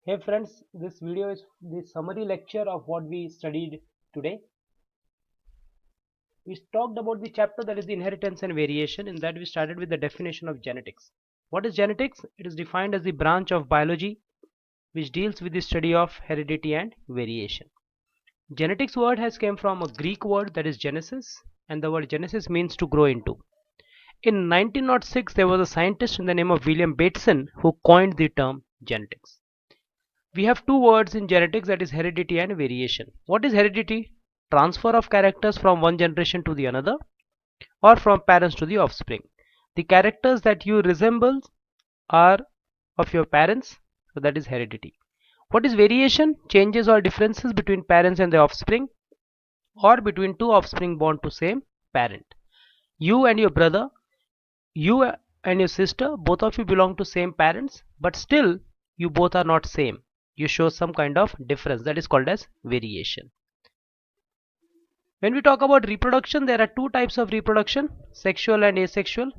Hey friends, this video is the summary lecture of what we studied today. We talked about the chapter that is the inheritance and variation. In that we started with the definition of genetics. What is genetics? It is defined as the branch of biology which deals with the study of heredity and variation. Genetics word has come from a Greek word that is Genesis, and the word Genesis means to grow into. In 1906 there was a scientist in the name of William Bateson who coined the term genetics. We have two words in genetics, that is heredity and variation. What is heredity? Transfer of characters from one generation to the another or from parents to the offspring. The characters that you resemble are of your parents, so that is heredity. What is variation? Changes or differences between parents and the offspring or between two offspring born to same parent. You and your brother, you and your sister, both of you belong to same parents, but still you both are not same. You show some kind of difference, that is called as variation. When we talk about reproduction, there are two types of reproduction, sexual and asexual.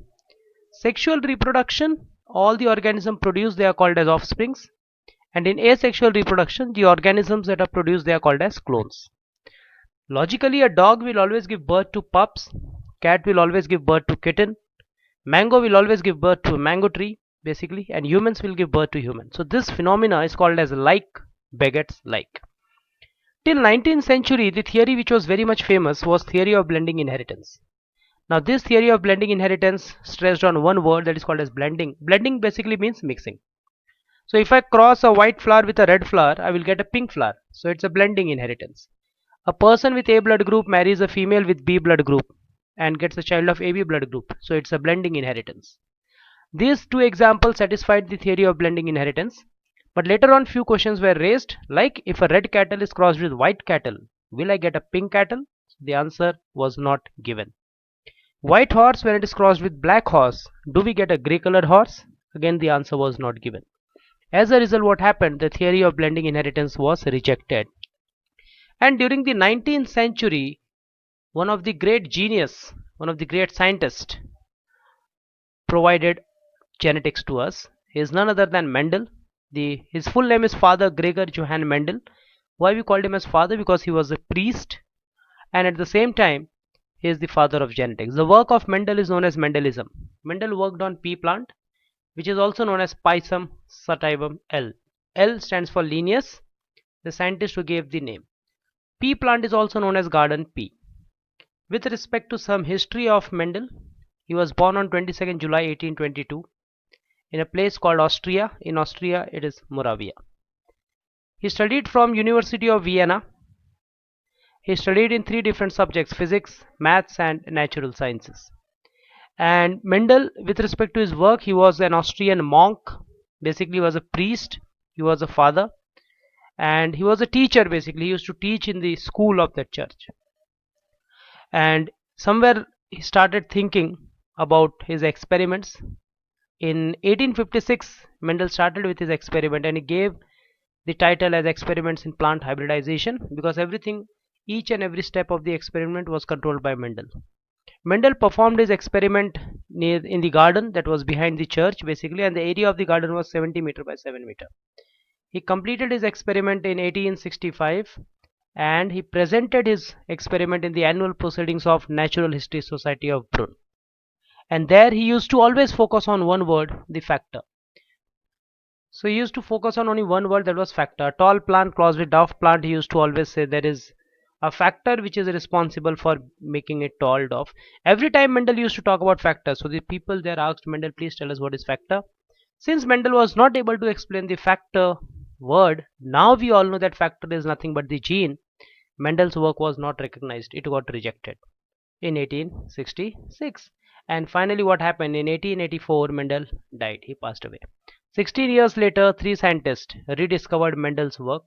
Sexual reproduction, all the organisms produced, they are called as offsprings, and in asexual reproduction, the organisms that are produced, they are called as clones. Logically, a dog will always give birth to pups, cat will always give birth to kitten, mango will always give birth to a mango tree basically, and humans will give birth to humans. So this phenomena is called as like begets like. Till 19th century, the theory which was very much famous was theory of blending inheritance. Now this theory of blending inheritance stressed on one word, that is called as blending. Blending basically means mixing. So if I cross a white flower with a red flower, I will get a pink flower. So it's a blending inheritance. A person with A blood group marries a female with B blood group and gets a child of AB blood group. So it's a blending inheritance. These two examples satisfied the theory of blending inheritance. But later on few questions were raised, like if a red cattle is crossed with white cattle, will I get a pink cattle? The answer was not given. White horse, when it is crossed with black horse, do we get a grey colored horse? Again the answer was not given. As a result, what happened? The theory of blending inheritance was rejected. And during the 19th century, one of the great genius, one of the great scientists provided genetics to us. He is none other than Mendel. His full name is Father Gregor Johann Mendel. Why we called him as father? Because he was a priest, and at the same time he is the father of genetics. The work of Mendel is known as Mendelism. Mendel worked on pea plant, which is also known as Pisum sativum L. L stands for Linnaeus, the scientist who gave the name. Pea plant is also known as garden pea. With respect to some history of Mendel, he was born on 22nd July 1822 in a place called Austria. In Austria, it is Moravia. He studied from University of Vienna. He studied in three different subjects: physics, maths, and natural sciences. And Mendel, with respect to his work, he was an Austrian monk. Basically, he was a priest. He was a father, and he was a teacher. Basically, he used to teach in the school of that church. And somewhere he started thinking about his experiments. In 1856, Mendel started with his experiment, and he gave the title as Experiments in Plant Hybridization, because everything, each and every step of the experiment was controlled by Mendel. Mendel performed his experiment near in the garden that was behind the church basically, and the area of the garden was 70 meter by 7 meter. He completed his experiment in 1865, and he presented his experiment in the annual proceedings of Natural History Society of Brunn. And there he used to always focus on one word, the factor. So he used to focus on only one word, that was factor. A tall plant crossed with dwarf plant, he used to always say there is a factor which is responsible for making it tall dwarf. Every time Mendel used to talk about factor, so the people there asked Mendel, please tell us what is factor. Since Mendel was not able to explain the factor word, now we all know that factor is nothing but the gene. Mendel's work was not recognized, it got rejected in 1866. And finally what happened? In 1884 Mendel died, he passed away. 16 years later, three scientists rediscovered Mendel's work,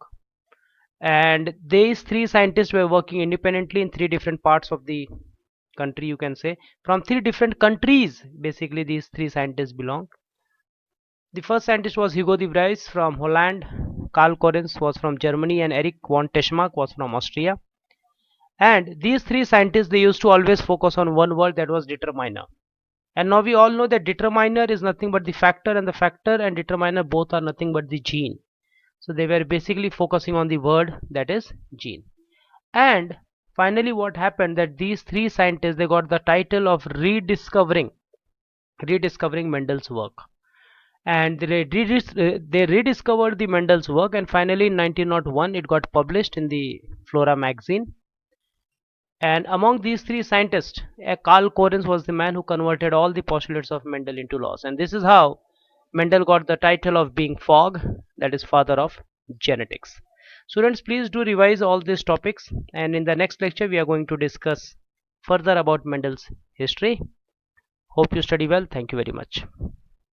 and these three scientists were working independently in three different parts of the country, you can say, from three different countries. Basically, these three scientists belonged. The first scientist was Hugo de Vries from Holland, Karl Correns was from Germany, and Erich von Teschmark was from Austria. And these three scientists, they used to always focus on one word, that was determiner. And now we all know that determiner is nothing but the factor, and the factor and determiner both are nothing but the gene. So they were basically focusing on the word, that is gene. And finally what happened, that these three scientists, they got the title of rediscovering Mendel's work. And they rediscovered the Mendel's work, and finally in 1901 it got published in the Flora magazine. And among these three scientists, Carl Correns was the man who converted all the postulates of Mendel into laws. And this is how Mendel got the title of being Fogg, that is father of genetics. Students, please do revise all these topics, and in the next lecture we are going to discuss further about Mendel's history. Hope you study well. Thank you very much.